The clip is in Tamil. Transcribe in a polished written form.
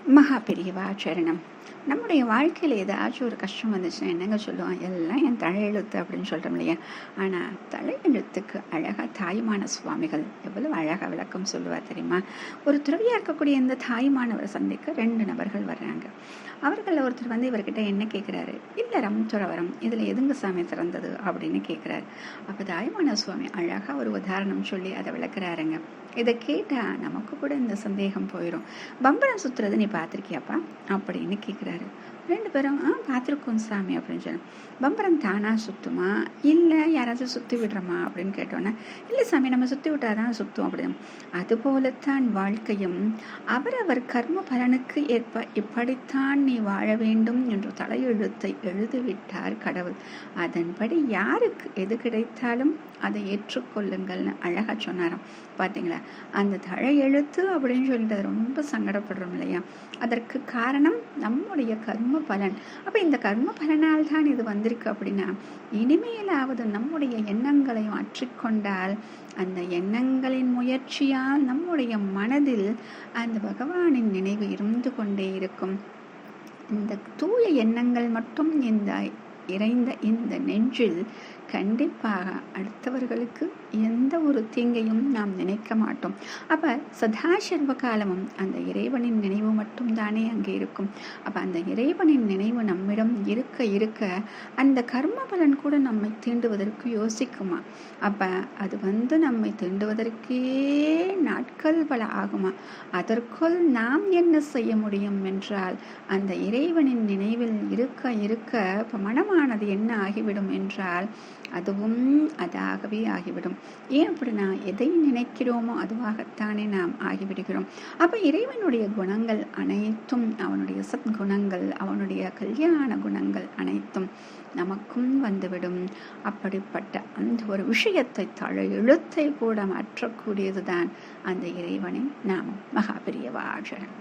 மகா பெரியவா சரணம். நம்முடைய வாழ்க்கையில் ஏதாச்சும் ஒரு கஷ்டம் வந்துச்சுன்னா என்னங்க சொல்லுவோம், எல்லாம் என் தலையெழுத்து அப்படின்னு சொல்கிறோம் இல்லையா. ஆனால் தலையெழுத்துக்கு அழகாக தாயுமான சுவாமிகள் எவ்வளவு அழகாக விளக்கம் சொல்லுவார் தெரியுமா. ஒரு துறவியாக இருக்கக்கூடிய இந்த தாயுமானவரை சந்திக்க 2 நபர்கள் வர்றாங்க. அவர்களில் ஒருத்தர் வந்து இவர்கிட்ட என்ன கேட்குறாரு, இல்லறம் துறவரம் இதில் எதுங்க சாமி சிறந்தது அப்படின்னு கேட்குறாரு. அப்போ தாயுமான சுவாமி அழகாக ஒரு உதாரணம் சொல்லி அதை விளக்குறாருங்க. இதை கேட்டால் நமக்கு கூட இந்த சந்தேகம் போயிடும். பம்பரம் சுற்றுறது நீ பார்த்துருக்கியாப்பா அப்படின்னு கேட்குறாரு. 2 பேரும் பார்த்துருக்கோம் சாமி அப்படின்னு சொன்னோம். பம்பரம் தானாக சுற்றுமா இல்லை யாராச்சும் சுற்றி விடுறோமா அப்படின்னு கேட்டோன்னே, இல்லை சாமி நம்ம சுற்றி விட்டாதான் சுற்றும் அப்படின்னு. அதுபோலத்தான் வாழ்க்கையும் அவரவர் கர்ம பலனுக்கு ஏற்ப இப்படித்தான் நீ வாழ வேண்டும் என்று தலையெழுத்தை எழுதிவிட்டார் கடவுள். அதன்படி யாருக்கு எது கிடைத்தாலும் அதை ஏற்றுக்கொள்ளுங்கள்னு அழகாக சொன்னாராம். பார்த்தீங்களா, அந்த தலையெழுத்து அப்படின்னு சொல்லிட்டு அது ரொம்ப சங்கடப்படுறோம் இல்லையா. அதற்கு காரணம் நம்முடைய கர்ம பலன். அப்போ இந்த கர்ம பலனால் தான் இது வந்திருக்கு அப்படின்னா, இனிமேலாவது நம்முடைய எண்ணங்களை மாற்றிக்கொண்டால் அந்த எண்ணங்களின் முயற்சியால் நம்முடைய மனதில் அந்த பகவானின் நினைவு இருந்து கொண்டே இருக்கும். இந்த தூய எண்ணங்கள் மட்டும் இந்த இறைந்த இந்த நெஞ்சில் கண்டிப்பாக அடுத்தவர்களுக்கு எந்த ஒரு தீங்கையும் நாம் நினைக்க மாட்டோம். அப்போ சதாசர்வ காலமும் அந்த இறைவனின் நினைவு மட்டும் தானே அங்கே இருக்கும். அப்போ அந்த இறைவனின் நினைவு நம்மிடம் இருக்க இருக்க அந்த கர்ம பலன் கூட நம்மை தீண்டுவதற்கு யோசிக்குமா. அப்போ அது வந்து நம்மை தீண்டுவதற்கே நாட்கள் பல ஆகுமா. அதற்குள் நாம் என்ன செய்ய முடியும் என்றால், அந்த இறைவனின் நினைவில் இருக்க இருக்க இப்போ மனமானது என்ன ஆகிவிடும் என்றால், அதுவும் அதாகவே ஆகிவிடும். ஏன் அப்படின்னா, எதை நினைக்கிறோமோ அதுவாகத்தானே நாம் ஆகிவிடுகிறோம். அப்போ இறைவனுடைய குணங்கள் அனைத்தும், அவனுடைய சத்குணங்கள், அவனுடைய கல்யாண குணங்கள் அனைத்தும் நமக்கும் வந்துவிடும். அப்படிப்பட்ட அந்த ஒரு விஷயத்தை எழுத்தை கூட மாற்றக்கூடியதுதான் அந்த இறைவனின் நாமம். மகா பெரியவா சரணம்.